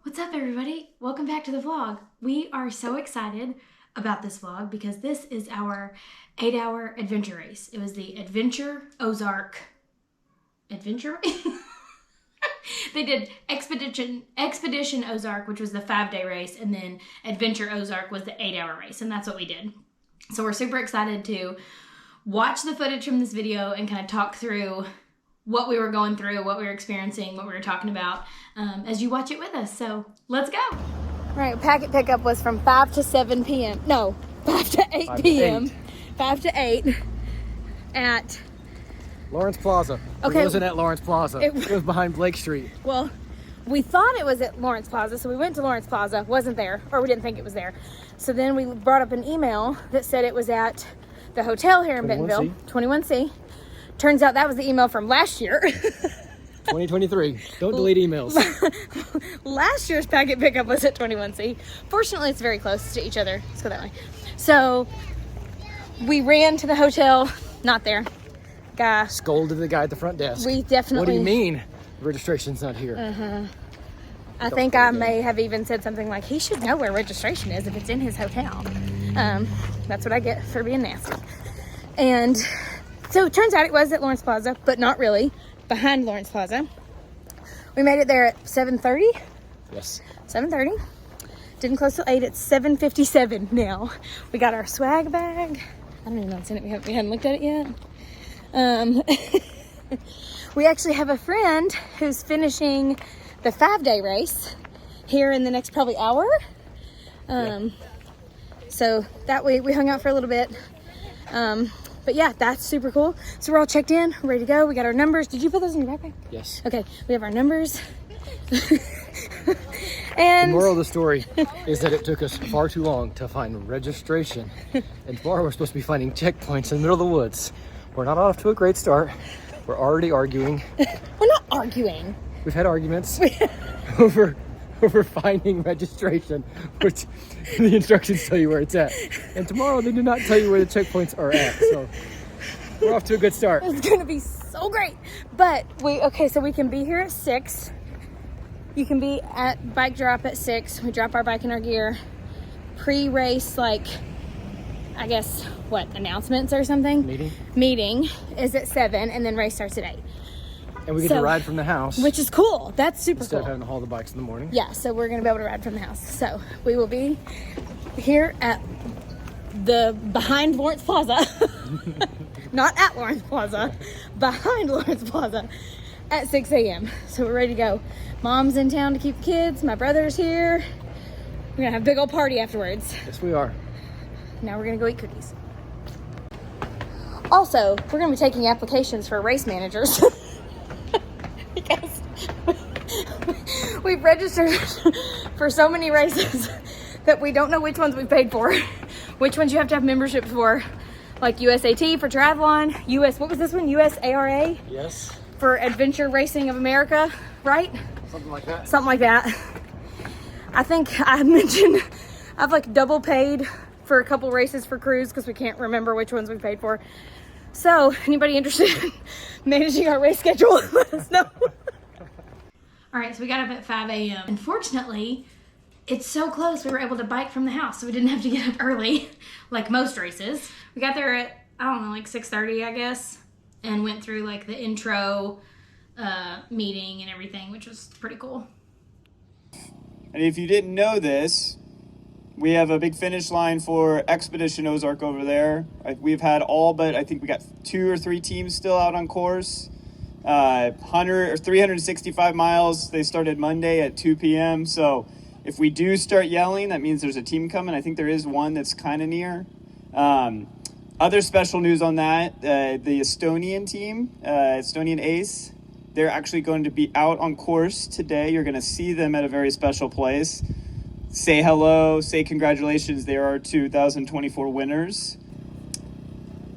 What's up, everybody? Welcome back to the vlog. We are so excited about this vlog because this is our 8-hour adventure race. It was the Adventure Ozark Adventure race? They did Expedition Ozark, which was the 5-day race, and then Adventure Ozark was the 8-hour race, and that's what we did. So we're super excited to watch the footage from this video and kind of talk through what we were going through, what we were experiencing, what we were talking about as you watch it with us. So let's go. All right, packet pickup was from 5 to 7 p.m. No, 5 to 8 p.m. 5 to 8 at Lawrence Plaza. Okay. It wasn't at Lawrence Plaza. It was behind Blake Street. Well, we thought it was at Lawrence Plaza, so we went to Lawrence Plaza. Wasn't there, or we didn't think it was there. So then we brought up an email that said it was at the hotel here in Bentonville, 21C. Turns out that was the email from last year. 2023. Don't delete emails. Last year's packet pickup was at 21C. Fortunately, it's very close to each other. Let's go that way. So we ran to the hotel. Not there. Guy. Scolded the guy at the front desk. We definitely. What do you mean? Registration's not here. I think I may have even said something like, he should know where registration is if it's in his hotel. That's what I get for being nasty. And so it turns out it was at Lawrence Plaza, but not really. Behind Lawrence Plaza. We made it there at 7:30. Yes. 7:30. Didn't close till 8. It's 7:57 now. We got our swag bag. I don't even know what's in it. We hadn't looked at it yet. We actually have a friend who's finishing the 5-day race here in the next probably hour. So that we hung out for a little bit. But yeah, that's super cool. So we're all checked in, we're ready to go. We got our numbers. Did you put those in your backpack? Yes. Okay, we have our numbers. And the moral of the story is that it took us far too long to find registration. And tomorrow we're supposed to be finding checkpoints in the middle of the woods. We're not off to a great start. We're already arguing. We're not arguing. We've had arguments over finding registration, which the instructions tell you where it's at. And tomorrow they do not tell you where the checkpoints are at. So we're off to a good start. It's gonna be so great. But so we can be here at 6. You can be at bike drop at 6. We drop our bike and our gear. Pre-race, I guess, announcements or something? Meeting is at 7, and then race starts at 8. And we get to ride from the house. Which is cool. That's super instead cool. Instead of having to haul the bikes in the morning. Yeah, so we're going to be able to ride from the house. So we will be here at the behind Lawrence Plaza. Not at Lawrence Plaza. Behind Lawrence Plaza at 6 a.m. So we're ready to go. Mom's in town to keep the kids. My brother's here. We're going to have a big old party afterwards. Yes, we are. Now we're going to go eat cookies. Also, we're going to be taking applications for race managers. Because we've registered for so many races that we don't know which ones we paid for, which ones you have to have membership for, like USAT for triathlon, what was this one? USARA? Yes. For Adventure Racing of America, right? Something like that. Something like that. I think I mentioned I've double paid for a couple races for cruise because we can't remember which ones we paid for. So, anybody interested in managing our race schedule, let us know. All right, so we got up at 5 a.m. Unfortunately, it's so close, we were able to bike from the house, so we didn't have to get up early, like most races. We got there at, 6:30, I guess, and went through, the intro meeting and everything, which was pretty cool. And if you didn't know this, we have a big finish line for Expedition Ozark over there. We've had all but, I think we got 2 or 3 teams still out on course. 365 miles. They started Monday at 2 p.m. So if we do start yelling, that means there's a team coming. I think there is one that's kind of near. Other special news on that, the Estonian team, Estonian Ace, they're actually going to be out on course today. You're going to see them at a very special place. Say hello, say congratulations. They are our 2024 winners.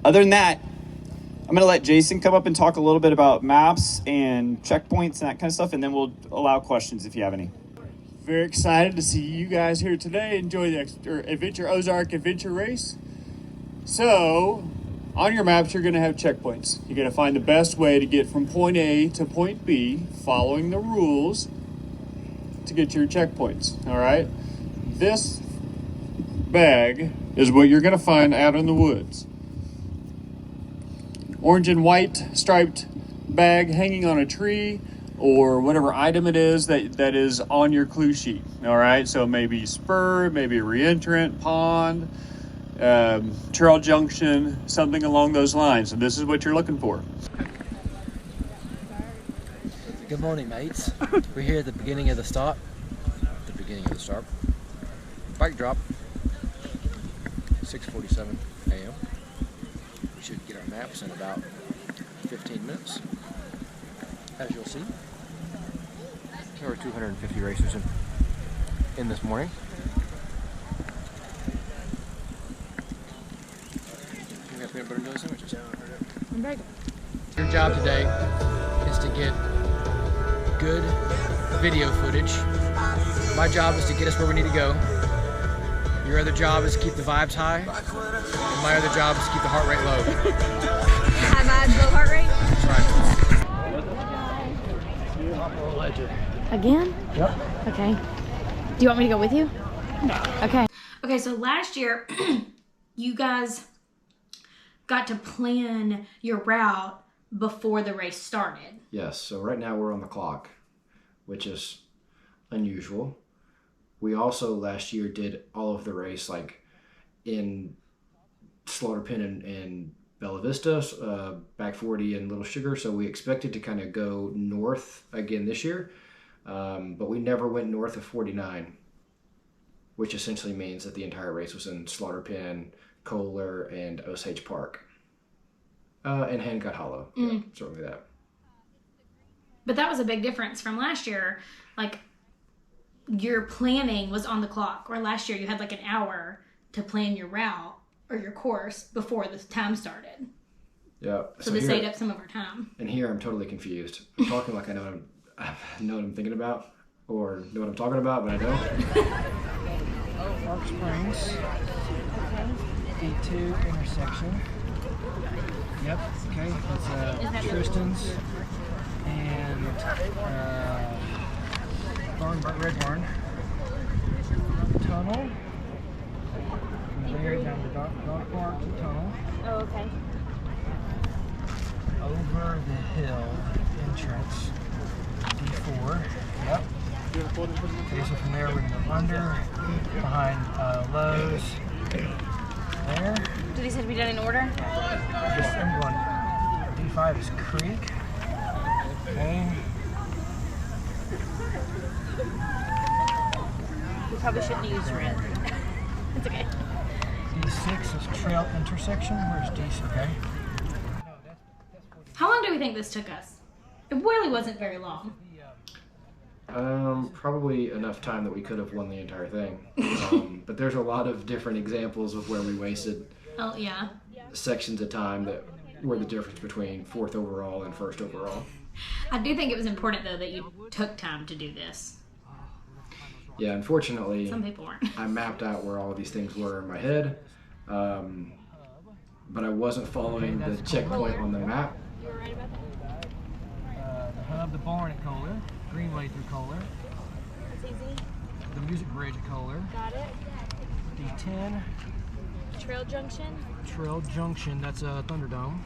Other than that, I'm going to let Jason come up and talk a little bit about maps and checkpoints and that kind of stuff, and then we'll allow questions if you have any. Very excited to see you guys here today. Enjoy the Adventure Ozark Adventure Race. So, on your maps, you're going to have checkpoints. You're going to find the best way to get from point A to point B, following the rules. to get your checkpoints. All right. This bag is what you're going to find out in the woods. Orange and white striped bag hanging on a tree, or whatever item it is that is on your clue sheet. All right, so maybe spur, maybe reentrant, pond, trail junction, something along those lines. And this is what you're looking for. Good morning, mates. We're here at the beginning of the stop. Bike drop. 6:47 a.m. We should get our maps in about 15 minutes. As you'll see, there were 250 racers in this morning. We got peanut butter and jelly sandwiches. I'm back. Your job today is to get good video footage. My job is to get us where we need to go. Your other job is to keep the vibes high. And my other job is to keep the heart rate low. High vibes, low heart rate? That's right. Again? Yep. Okay. Do you want me to go with you? No. Okay. Okay, so last year, you guys got to plan your route before the race started. Yes, so right now we're on the clock, which is unusual. We also last year did all of the race like in Slaughter Pen and Bella Vista, Back 40 and Little Sugar. So we expected to kind of go north again this year, but we never went north of 49, which essentially means that the entire race was in Slaughter Pen, Kohler, and Osage Park. And Handgut Hollow. Yeah, certainly that. But that was a big difference from last year. Like, your planning was on the clock, or last year you had like an hour to plan your route or your course before the time started. Yeah. So this ate up some of our time. And here I'm totally confused. I'm talking like I know what I'm thinking about, or know what I'm talking about, but I don't. Park Springs. D2 intersection. Yep. Okay. It's Tristan's and Red Barn tunnel. From there down to dog park to tunnel. Oh, okay. Over the hill entrance. D4. Yep. Okay, so from there we're gonna go under, behind Lowe's. There. Do these have to be done in order? Just I'm going. D5 is Creek. Okay. We probably shouldn't use red. It's okay. D6 is Trail Intersection. Where's D6? Okay. How long do we think this took us? It really wasn't very long. Probably enough time that we could have won the entire thing. But there's a lot of different examples of where we wasted Oh, yeah. sections of time that were the difference between 4th overall and 1st overall. I do think it was important, though, that you took time to do this. Yeah, unfortunately, Some people weren't. I mapped out where all of these things were in my head, but I wasn't following the checkpoint on the map. You were right about that? The hub, the barn at Kohler, Greenway through Kohler, It's easy. the music bridge at Kohler, Got it. D10, Trail junction. Trail Junction, that's Thunderdome.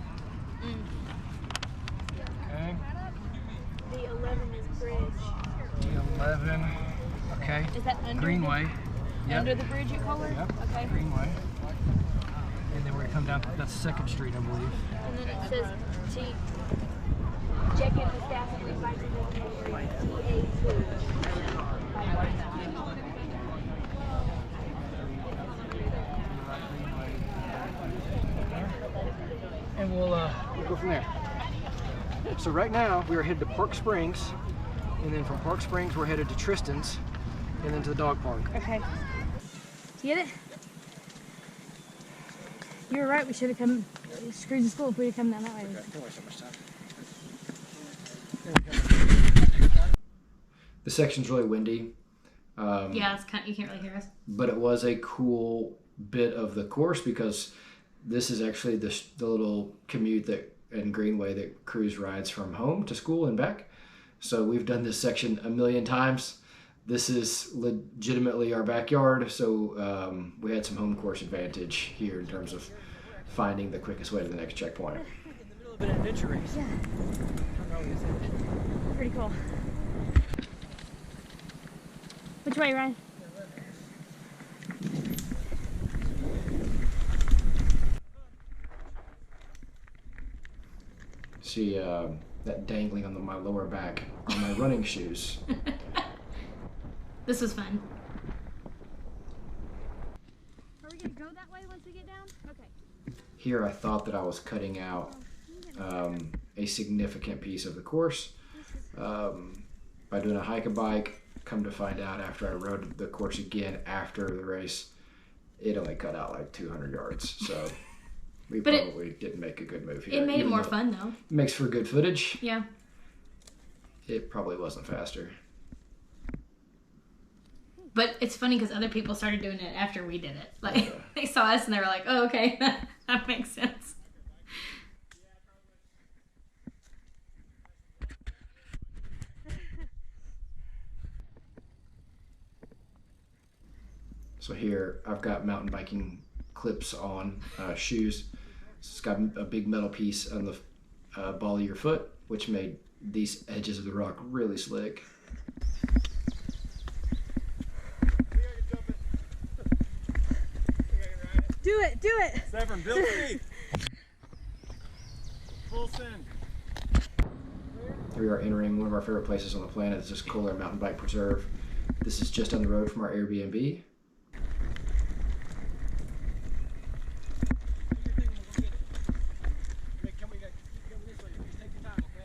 Okay, The 11 is bridge. D11, okay, Is that under Greenway, the, under the bridge at Kohler? Yep. Okay. Greenway. And then we're gonna come down, that's 2nd Street, I believe. And then it says T. Check in the staff and remind me TA2. And we'll go from there. So right now we are headed to Park Springs, and then from Park Springs we're headed to Tristan's, and then to the dog park. Okay. Get it? You were right. We should have come. Screwed in school if we had come down that way. Don't waste so much time. The section's really windy. Yeah, it's kind of, you can't really hear us. But it was a cool bit of the course because this is actually the little commute and Greenway that Cruz rides from home to school and back. So we've done this section a million times, this is legitimately our backyard, so we had some home course advantage here in terms of finding the quickest way to the next checkpoint. In the middle of an adventure race. Yeah. Pretty cool. Which way, Ryan? See that dangling on my lower back on my running shoes. This was fun. Are we gonna go that way once we get down? Okay. Here I thought that I was cutting out a significant piece of the course by doing a hike and bike. Come to find out after I rode the course again after the race, it only cut out like 200 yards. So we probably didn't make a good move here. It made it more fun though. It makes for good footage. Yeah. It probably wasn't faster. But it's funny because other people started doing it after we did it. Like they saw us and they were like, "Oh, okay, that makes sense." So here I've got mountain biking clips on shoes. It's got a big metal piece on the ball of your foot, which made these edges of the rock really slick. Do it, do it. Severn, Bill Creek. Full send. We are entering one of our favorite places on the planet. It's this Kohler Mountain Bike Preserve. This is just down the road from our Airbnb.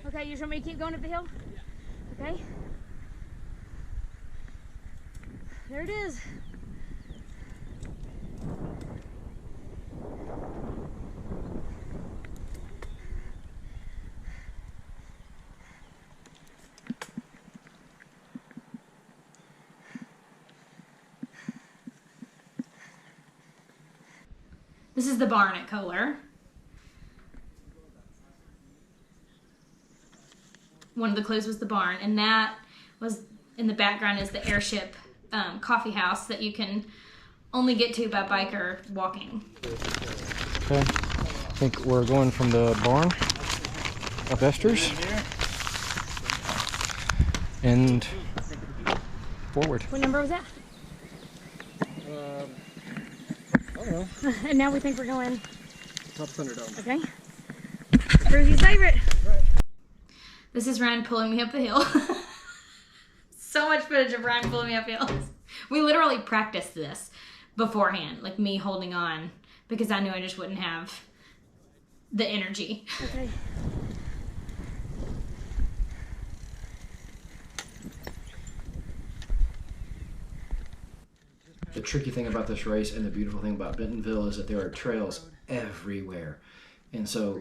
Okay, you just want me to keep going up the hill? Yeah. Okay. There it is. This is the barn at Kohler. One of the clues was the barn, and that was in the background is the airship coffee house that you can only get to by bike or walking. Okay, I think we're going from the barn up Esters and forward. What number was that? I don't know. And now we think we're going. Top Thunderdome. Okay. Brucey's favorite. This is Ryan pulling me up the hill. So much footage of Ryan pulling me up hills. We literally practiced this beforehand, like me holding on, because I knew I just wouldn't have the energy. Okay. The tricky thing about this race and the beautiful thing about Bentonville is that there are trails everywhere. And so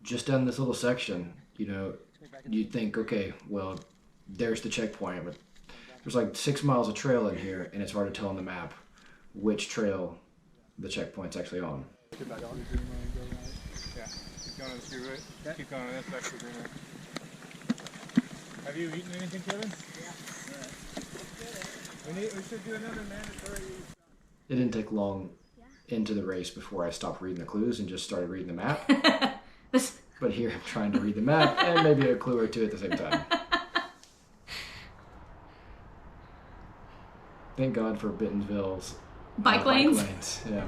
just down this little section, you know, you'd think, okay, well, there's the checkpoint, but there's like 6 miles of trail in here, and it's hard to tell on the map which trail the checkpoint's actually on. Yeah, keep going on the street, right? Keep going on this actually green. Have you eaten anything, Kevin? Yeah. We should do another mandatory. It didn't take long into the race before I stopped reading the clues and just started reading the map. But here I'm trying to read the map and maybe a clue or two at the same time. Thank God for Bentonville's Bike lanes. Yeah.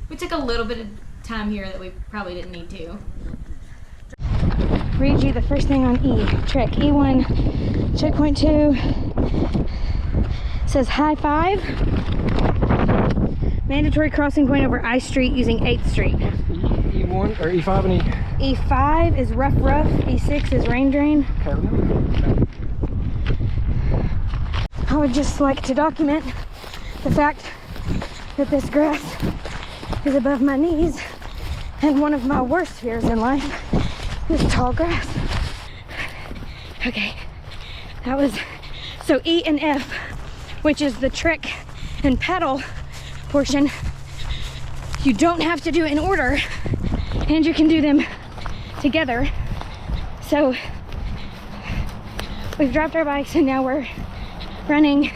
We took a little bit of time here that we probably didn't need to. Read you the first thing on E. Trek E1, checkpoint 2. Says high 5. Mandatory crossing point over I Street using 8th Street. E1 or E5 and E5 is rough. E6 is rain drain. I would just like to document the fact that this grass is above my knees, and one of my worst fears in life is tall grass. Okay, That was, so E and F, which is the trick and pedal portion, you don't have to do it in order, and you can do them together. So we've dropped our bikes and now we're running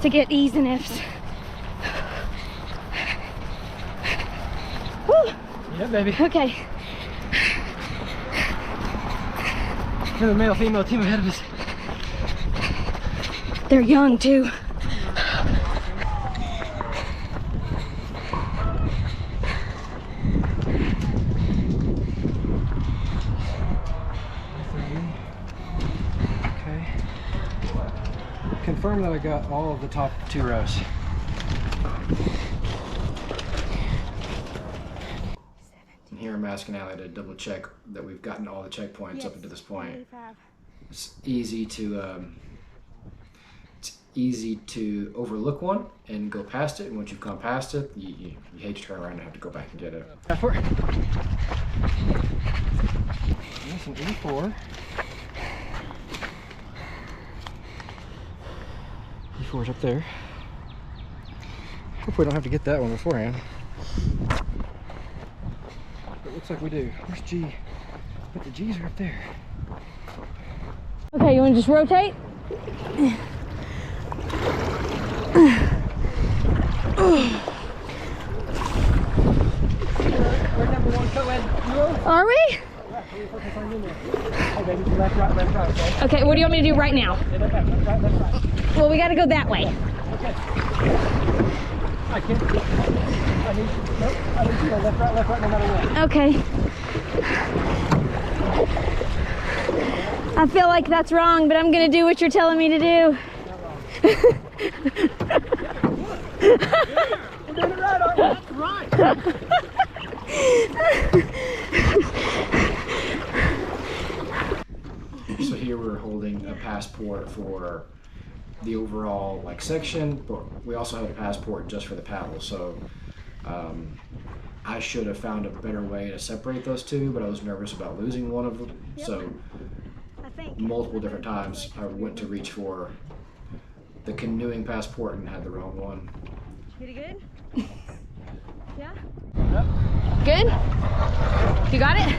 to get E's and F's. Woo. Yeah, baby. Okay. We're the male-female team ahead of us. They're young too. Okay. Confirm that I got all of the top 2 rows. And here I'm asking Allie to double check that we've gotten all the checkpoints up until this point. It's easy to overlook one and go past it, and once you've gone past it, you hate to turn around and have to go back and get it. That's an E4. E4's up there. Hope we don't have to get that one beforehand. But it looks like we do. Where's G? But the G's are up there. Okay, you want to just rotate? We're number 1 co-ed duo. Are we? Hey baby, left, right, okay? Okay, what do you want me to do right now? Left, right. Well, we got to go that way. Okay. I can't. I need to go left, right, no matter what. Okay. I feel like that's wrong, but I'm going to do what you're telling me to do. We're doing it right, aren't we? That's right. So here we're holding a passport for the overall section, but we also have a passport just for the paddle. So I should have found a better way to separate those two, but I was nervous about losing one of them. Yep. So multiple different times I went to reach for the canoeing passport and had the wrong one. Pretty good? Yeah? Good? You got it?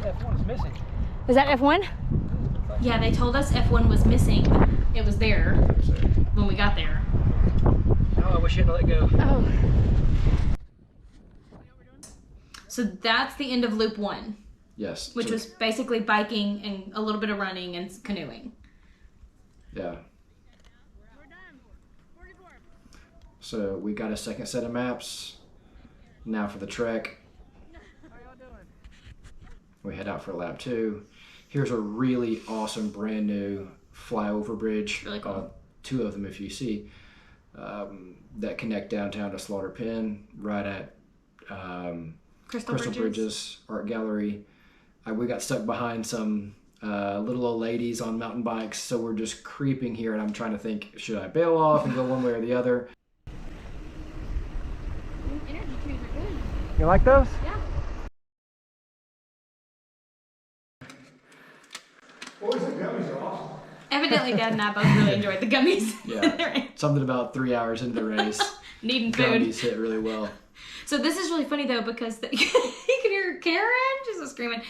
F1 is missing. Is that F1? Yeah, they told us F1 was missing, but it was there when we got there. Oh, I wish you hadn't let go. Oh. So that's the end of loop 1. Yes. Which so, was basically biking and a little bit of running and canoeing. Yeah. So we got a second set of maps. Now for the trek. We head out for lap 2. Here's a really awesome brand new flyover bridge. Really cool. 2 of them if you see. That connect downtown to Slaughter Pen, right at Crystal Bridges Art Gallery. We got stuck behind some little old ladies on mountain bikes, so we're just creeping here, and I'm trying to think, should I bail off and go one way or the other? Energy trees are good. You like those? Yeah. Boys, the gummies are awesome. Evidently, Dad and I both really enjoyed the gummies. Yeah. Something about 3 hours into the race. Needing food. Gummies hit really well. So this is really funny though, because you can hear Karen just screaming.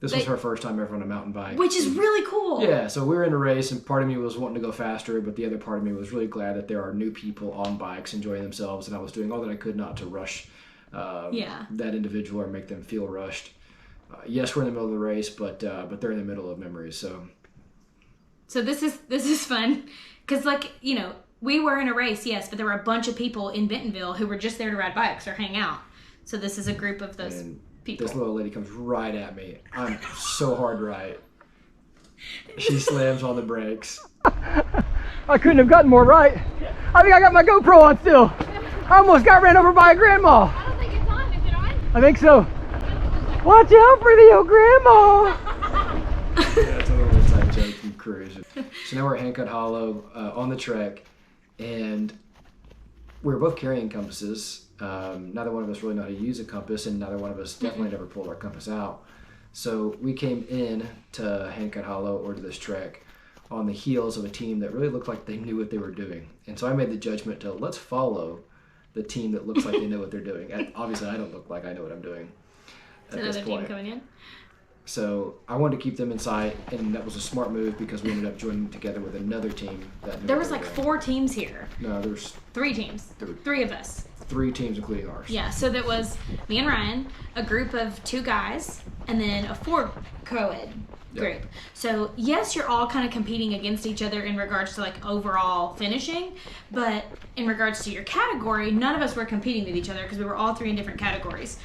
This was her first time ever on a mountain bike. Which is really cool. Yeah, so we were in a race, and part of me was wanting to go faster, but the other part of me was really glad that there are new people on bikes enjoying themselves, and I was doing all that I could not to rush that individual or make them feel rushed. Yes, we're in the middle of the race, but they're in the middle of memories, so. So this is fun, because we were in a race, yes, but there were a bunch of people in Bentonville who were just there to ride bikes or hang out. So this is a group of those people. This little lady comes right at me. I'm so hard right. She slams on the brakes. I couldn't have gotten more right. I think I got my GoPro on still. I almost got ran over by a grandma. I don't think it's on. Is it on? I think so. Watch out for the old grandma. Yeah, it's a little inside joke from cruise. So now we're at Hancock Hollow on the trek, and we were both carrying compasses. Neither one of us really know how to use a compass, and neither one of us definitely never pulled our compass out. So we came in to Hancock Hollow or to this trek on the heels of a team that really looked like they knew what they were doing. And so I made the judgment to let's follow the team that looks like they know what they're doing. And obviously, I don't look like I know what I'm doing at this Another point. team coming in. So I wanted to keep them in sight, and that was a smart move because we ended up joining together with another team. There was like 4 teams here. No, there's 3 teams. 3 of us. 3 teams, including ours. Yeah, so that was me and Ryan, a group of 2 guys, and then a 4 co-ed group. Yep. So yes, you're all kind of competing against each other in regards to like overall finishing, but in regards to your category, none of us were competing with each other because we were all 3 in different categories.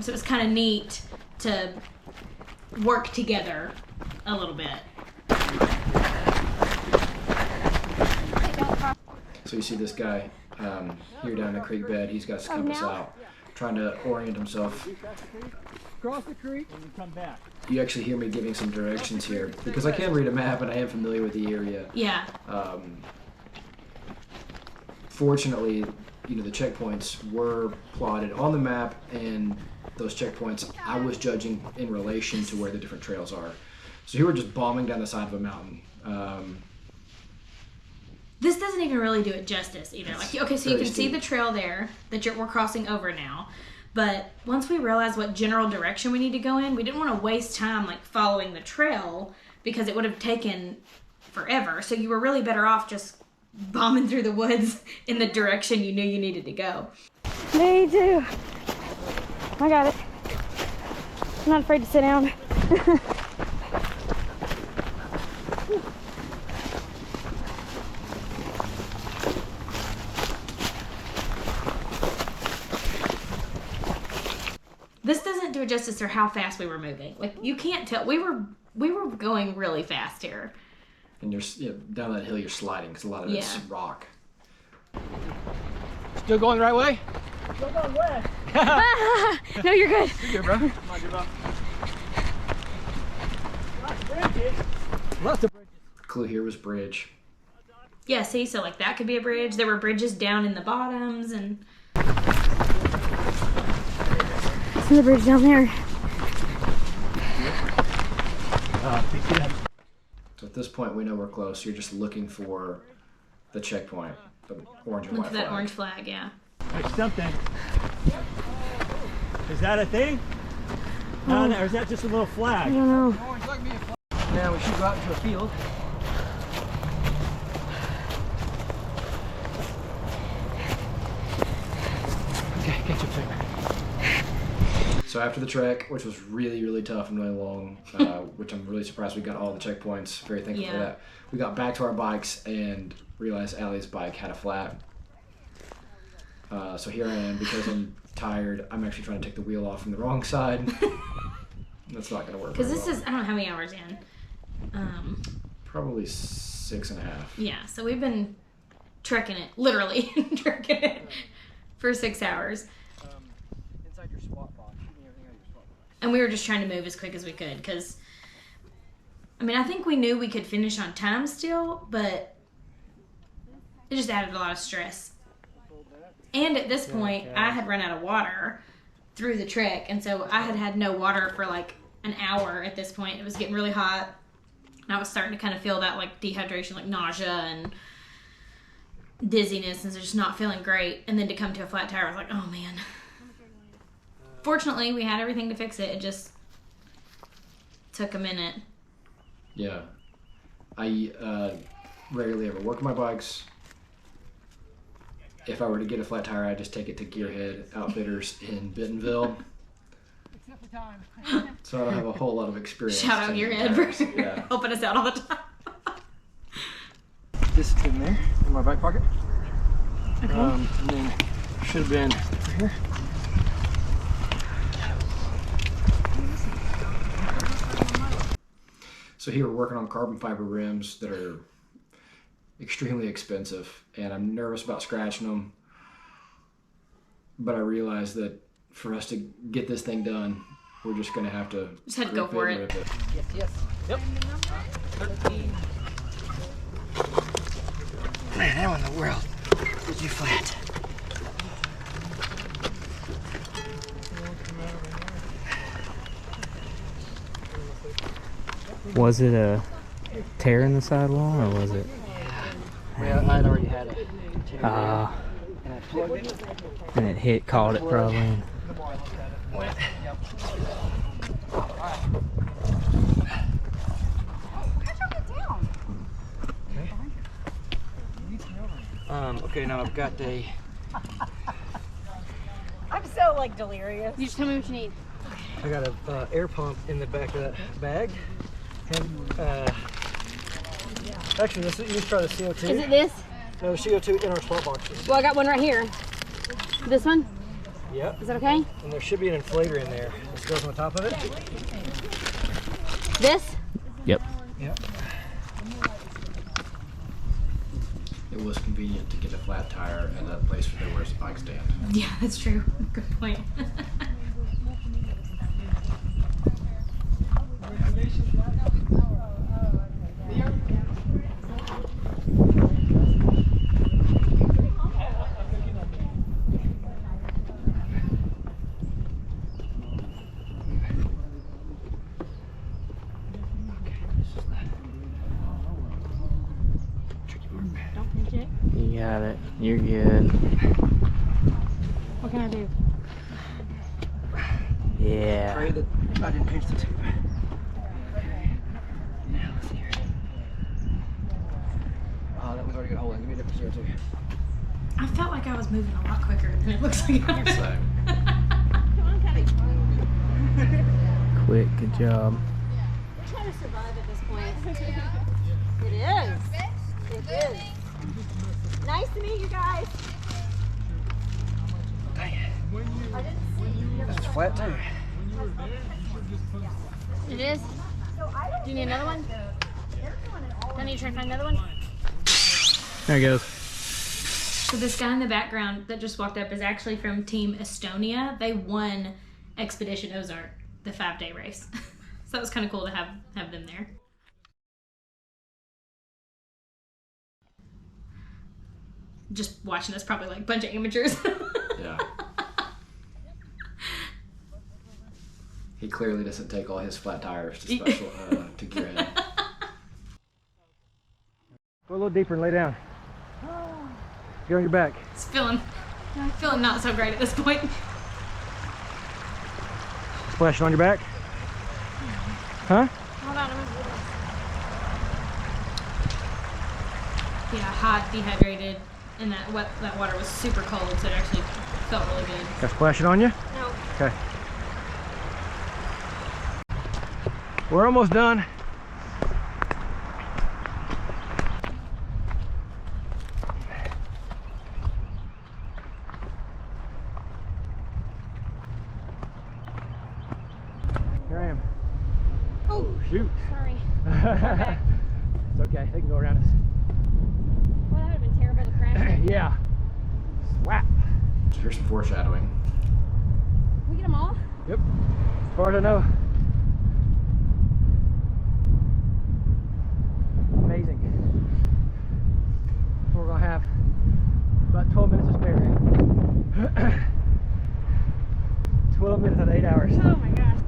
So it was kind of neat to work together a little bit. So you see this guy here down the creek bed. He's got his compass out, trying to orient himself. Cross the creek and come back. You actually hear me giving some directions here because I can read a map and I am familiar with the area. Yeah. Fortunately, you know, the checkpoints were plotted on the map, and those checkpoints I was judging in relation to where the different trails are. So here we're just bombing down the side of a mountain. This doesn't even really do it justice either. Like, okay, so you can see the trail there that we're crossing over now. But once we realized what general direction we need to go in, we didn't want to waste time like following the trail because it would have taken forever. So you were really better off just bombing through the woods in the direction you knew you needed to go. Me too. I got it. I'm not afraid to sit down. This doesn't do it justice to how fast we were moving. Like, you can't tell. We were going really fast here. And you're down that hill, you're sliding because a lot of it's rock. Still going the right way? Still going west. No, you're good. You're good, bro. Come on, give up. Lots of bridges. Clue here was bridge. Yeah, see, so like that could be a bridge. There were bridges down in the bottoms and... There's another bridge down there. So at this point, we know we're close. You're just looking for the checkpoint, the orange and Look white for that flag. orange flag, yeah. There's something. Is that a thing? No, or is that just a little I flag? don't know. Now we should go out into a field. Okay, get your finger. So after the trek, which was really, really tough and really long, which I'm really surprised we got all the checkpoints, very thankful for that. We got back to our bikes and realized Allie's bike had a flat. So here I am, because I'm tired, I'm actually trying to take the wheel off from the wrong side. That's not gonna work. Because very this well. is, I don't know how many hours in. Probably 6.5. Yeah, so we've been trekking it, literally trekking it for 6 hours. Inside your SWAT box. Shooting everything out of your SWAT box. And we were just trying to move as quick as we could because, I mean, I think we knew we could finish on time still, but it just added a lot of stress. And at this point, I had run out of water through the trek, and so I had no water for like an hour at this point. It was getting really hot, and I was starting to kind of feel that like dehydration, like nausea and dizziness, and so just not feeling great. And then to come to a flat tire, I was like, oh man. Fortunately, we had everything to fix it. It just took a minute. Yeah. I rarely ever work my bikes. If I were to get a flat tire, I'd just take it to Gearhead Outfitters in Bentonville. Except for time. So I don't have a whole lot of experience. Shout out changing Gearhead tires. for Yeah. helping us out all the time. This is in there, in my back pocket. Okay. And then should have been over here. So here we're working on carbon fiber rims that are extremely expensive, and I'm nervous about scratching them. But I realize that for us to get this thing done, we're just going to have to Just had to go for it. rip it. Yes. Yep. 13. Man, how in the world did you flat? Was it a tear in the sidewall or was it? Well, I'd already had a tear Ah, and I plugged it. and it hit, caught it probably. Okay, now I've got a. I'm so like delirious. You just tell me what you need. I got a air pump in the back of that bag, and actually, let's use try the CO2. Is it this? No, the CO2 in our smart boxes. Well, I got one right here. This one? Yep. Is that okay? And there should be an inflator in there. This goes on top of it. This? Yep. Yep. It was convenient to get a flat tire and a place where there was a bike stand. Yeah, that's true. Good point. Don't pinch it. You got it. You're good. What can I do? Yeah. Pray that I didn't pinch the tube. Now let's see here. Oh, that one's already got a hole in it. Give me a different CO2. I felt like I was moving a lot quicker than it looks like I was. So, Quick, good job. We're trying to survive at this point. It is. It is. Nice to meet you guys. That's flat too. It is? Do you need another one? I need to try to find another one. There it goes. So this guy in the background that just walked up is actually from Team Estonia. They won Expedition Ozark, the 5-day race. So that was kind of cool to have them there. Just watching us probably like a bunch of amateurs. yeah. He clearly doesn't take all his flat tires to special to gear in. Go a little deeper and lay down. Get on your back. It's feeling not so great at this point. Splashing on your back. Huh? Hold on, I'm gonna do this. Yeah, hot, dehydrated, and that water was super cold, so it actually felt really good. Got splashing on you? No. Okay. We're almost done. Here I am. Oh, Shoot. sorry. It's okay. They can go around us. Well, that would have been terrible to crash it. Yeah. Swap. So here's some foreshadowing. We get them all? Yep. As far as I know. Amazing. We're gonna have about 12 minutes to spare. 12 minutes out of 8 hours. Oh my gosh.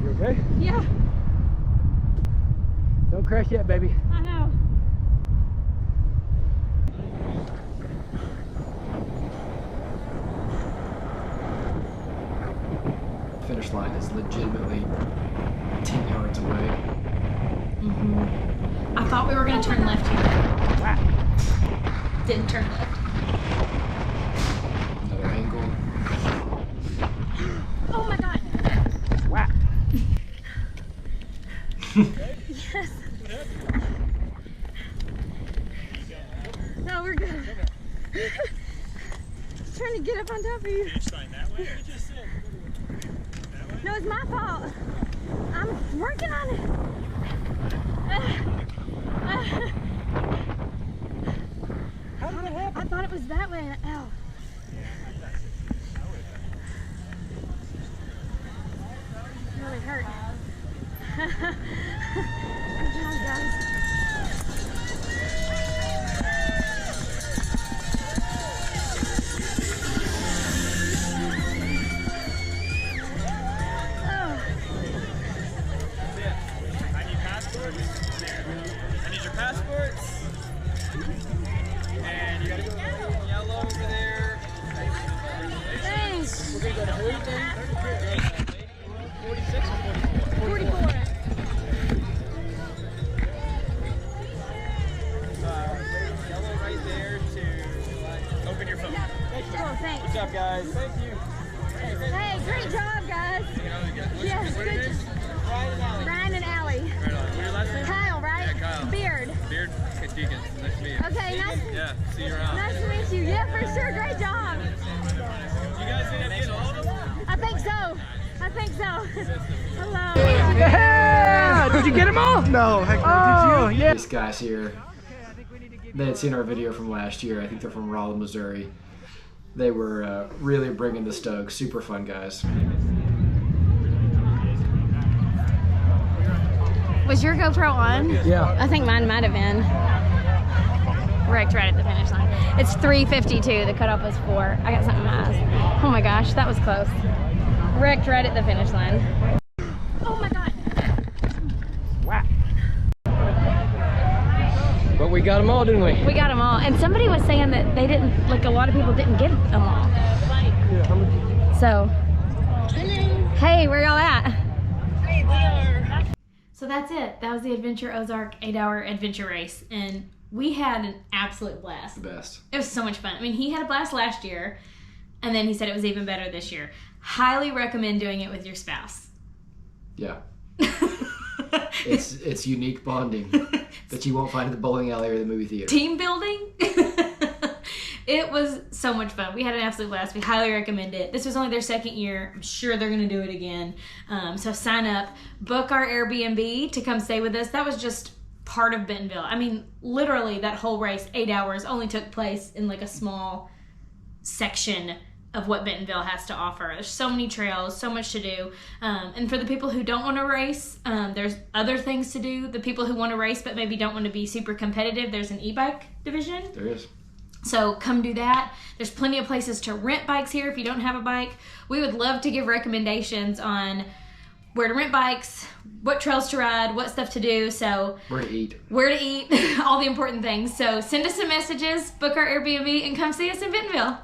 You okay? Yeah, Don't crash yet, baby. I know. Finish line is legitimately 10 yards away. I thought we were going to turn left here. Didn't turn left. Another angle. Oh my god. Swap. Yes. No, we're good. Trying to get up on top of you. No, it's my fault. I'm working on it. How did that happen? I thought it was that way. Ow. It really hurt. Good job, guys. Oh. Keegan. Nice to meet you. Okay, nice. Yeah, see you around. Nice to meet you. Yeah, for sure. Great job. You guys end up getting all of them? I think so. I think so. Hello. Yeah! Did you get them all? No, heck no. Did you? Yeah. These guys here, they had seen our video from last year. I think they're from Raleigh, Missouri. They were really bringing the stokes. Super fun guys. Was your GoPro on? Yeah. I think mine might have been. Wrecked right at the finish line. It's 3:52. The cutoff was 4. I got something in my eyes. Oh my gosh, that was close. Wrecked right at the finish line. Oh my god. Wow. But we got them all, didn't we? We got them all. And somebody was saying that they didn't, like a lot of people didn't get them all. So, hey, where y'all at? So that's it. That was the Adventure Ozark 8-hour adventure race. And we had an absolute blast. The best. It was so much fun. I mean, he had a blast last year, and then he said it was even better this year. Highly recommend doing it with your spouse. Yeah. It's unique bonding that you won't find at the bowling alley or the movie theater. Team building. It was so much fun. We had an absolute blast. We highly recommend it. This was only their second year. I'm sure they're going to do it again. So sign up. Book our Airbnb to come stay with us. That was just part of Bentonville. I mean, literally that whole race, 8 hours, only took place in like a small section of what Bentonville has to offer. There's so many trails, so much to do. And for the people who don't want to race, there's other things to do. The people who want to race but maybe don't want to be super competitive, there's an e-bike division. There is. So come do that. There's plenty of places to rent bikes here if you don't have a bike. We would love to give recommendations on where to rent bikes, what trails to ride, what stuff to do. So Where to eat. all the important things. So send us some messages, book our Airbnb, and come see us in Bentonville.